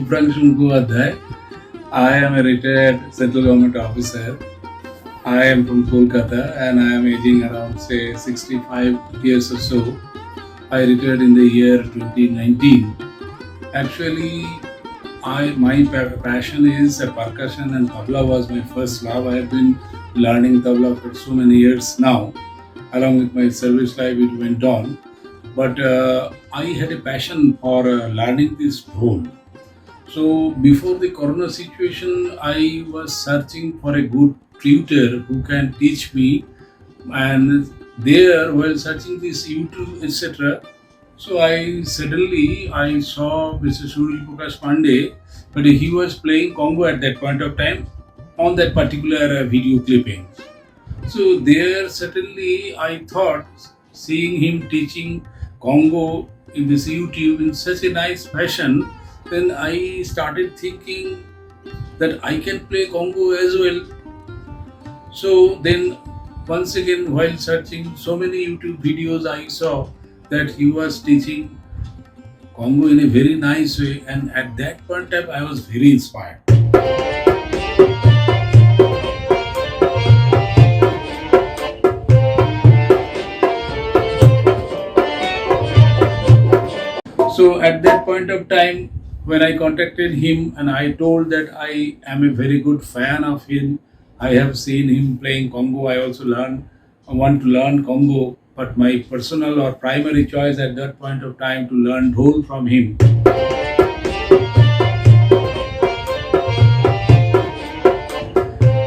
Shubhranshu Mukhopadhyay. I am a retired central government officer. I am from Kolkata and I am aging around say 65 years or so. I retired in the year 2019. Actually, my passion is percussion and tabla was my first love. I have been learning tabla for so many years now. Along with my service life, it went on. But I had a passion for learning this dhol. So before the corona situation, I was searching for a good tutor who can teach me. And there, while searching this YouTube, etc., so I saw Mr. Surya Prakash Pandey, but he was playing Congo at that point of time on that particular video clipping. So there certainly I thought seeing him teaching Congo in this YouTube in such a nice fashion, then I started thinking that I can play Congo as well. So then once again while searching so many YouTube videos I saw that he was teaching Congo in a very nice way, and at that point of time I was very inspired. So at that point of time, when I contacted him and I told that I am a very good fan of him, I have seen him playing Congo. I want to learn Congo, but my personal or primary choice at that point of time to learn dhol from him.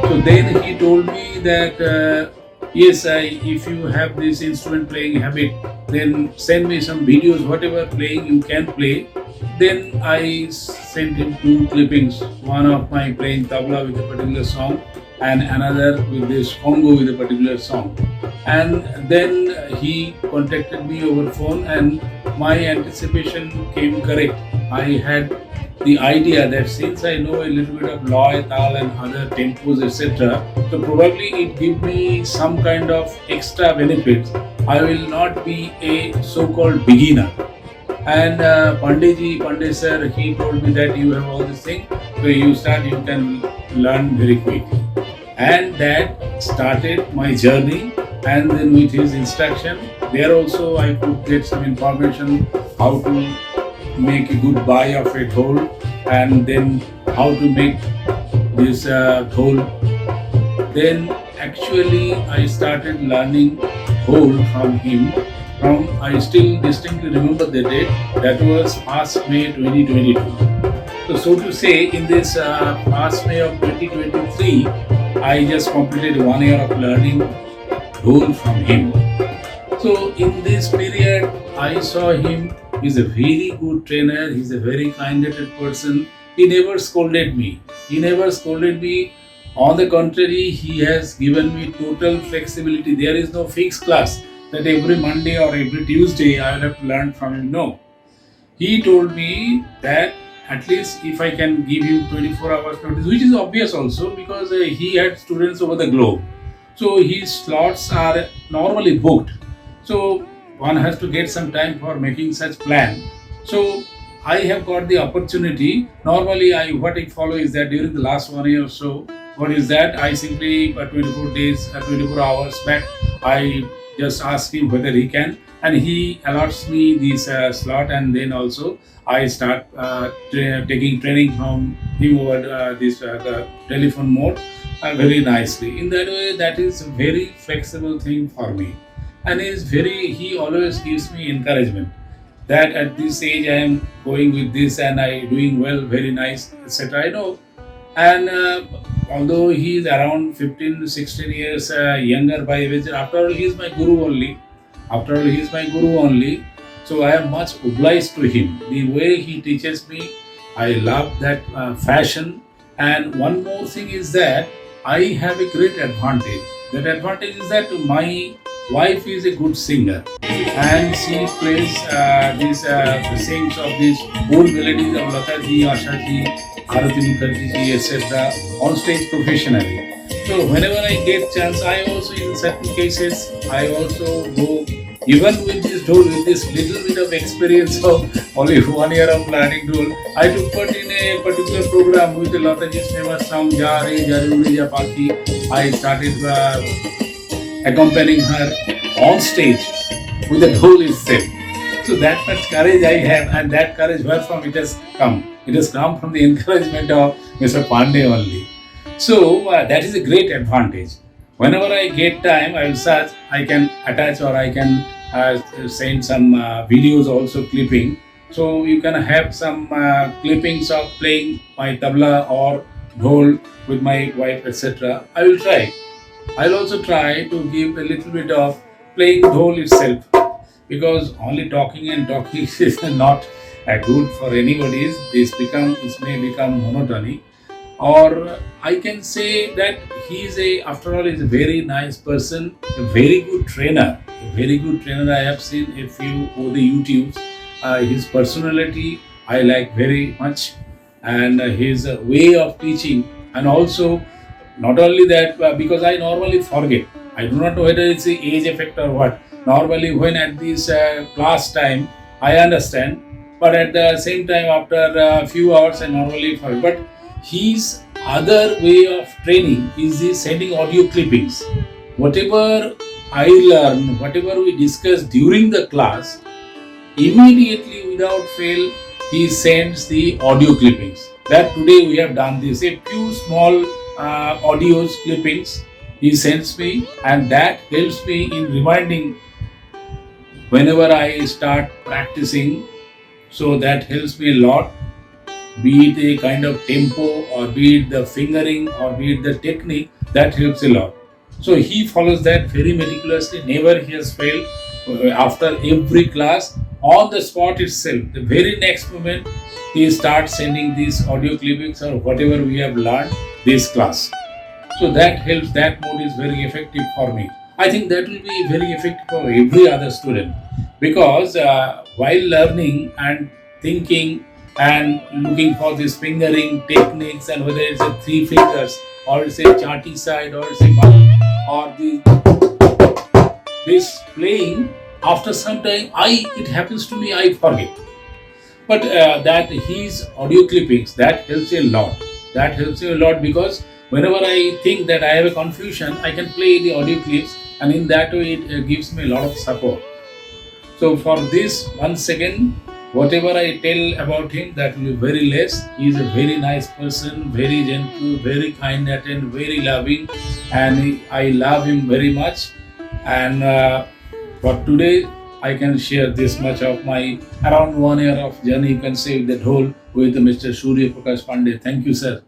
So then he told me that yes, if you have this instrument playing habit, then send me some videos, whatever playing you can play. Then I sent him two clippings, one of my playing tabla with a particular song and another with this Congo with a particular song. And then he contacted me over phone and my anticipation came correct. I had the idea that since I know a little bit of loy, tal and other tempos etc., so probably it give me some kind of extra benefits. I will not be a so-called beginner. And Pandey sir, he told me that you have all these things, so you can learn very quickly. And that started my journey. And then with his instruction, there also I could get some information how to make a good buy of a dhol and then how to make this dhol. Then actually I started learning dhol from him. I still distinctly remember the date. That was past May 2022. So to say, in this past May of 2023, I just completed 1 year of learning dhol from him. So in this period, I saw him. He's a very good trainer. He's a very kind-hearted person. He never scolded me. On the contrary, he has given me total flexibility. There is no fixed class that every Monday or every Tuesday I will have to learn from him. No. He told me that at least if I can give you 24 hours notice, which is obvious also because he had students over the globe. So his slots are normally booked. So one has to get some time for making such plan. So I have got the opportunity. Normally what I follow is that during the last 1 year or so, what is that? I simply 24 days, 24 hours back, I just ask him whether he can, and he allots me this slot, and then also I start taking training from him over this the telephone mode very nicely. In that way, that is a very flexible thing for me, and he always gives me encouragement that at this age I am going with this and I doing well, very nice, etc. I know, and although he is around 15 to 16 years younger by age, after all he is my guru only. So I am much obliged to him. The way he teaches me, I love that fashion. And one more thing is that I have a great advantage. That advantage is that my wife is a good singer and she plays sings of these old melodies of Lata ji, Asha ji, Arati Mukherjee ji, etc. on stage professionally. So whenever I get chance, I also in certain cases I also go Even with this dhol, with this little bit of experience of only 1 year of learning dhol, I took part in a particular program with Lataji's famous song Ja Re Jaruri Ja Paki. I started accompanying her on stage with the dhol itself. So that much courage I have, and that courage where from it has come. It has come from the encouragement of Mr. Pandey only. So that is a great advantage. Whenever I get time, I will search. I can attach or I can send some videos also clipping. So you can have some clippings of playing my tabla or dhol with my wife, etc. I will try. I will also try to give a little bit of playing dhol itself, because only talking and talking is not good for anybody. This may become monotony. Or I can say that after all, is a very nice person, a very good trainer. A very good trainer. I have seen a few over the YouTubes. His personality I like very much, and his way of teaching, and also not only that, because I normally forget. I do not know whether it's the age effect or what. Normally, when at this class time, I understand, but at the same time, after a few hours, I normally forget. But his other way of training is the sending audio clippings. Whatever I learn, whatever we discuss during the class, immediately without fail, he sends the audio clippings. That today we have done this, a few small audios clippings he sends me, and that helps me in reminding whenever I start practicing. So that helps me a lot, be it a kind of tempo or be it the fingering or be it the technique, that helps a lot. So he follows that very meticulously, never he has failed. After every class, on the spot itself, the very next moment, he starts sending these audio clippings or whatever we have learned this class. So that helps, that mode is very effective for me. I think that will be very effective for every other student, because while learning and thinking and looking for these fingering techniques, and whether it's a 3 fingers or it's a chati side or it's a or this playing, after some time it happens to me, I forget. But that his audio clippings, that helps a lot. That helps me a lot, because whenever I think that I have a confusion, I can play the audio clips, and in that way it gives me a lot of support. So for this, once again, whatever I tell about him, that will be very less. He is a very nice person, very gentle, very kind-hearted, very loving, and I love him very much. And for today, I can share this much of my around 1 year of journey, you can say, with the dhol with Mr. Surya Prakash Pandey. Thank you, sir.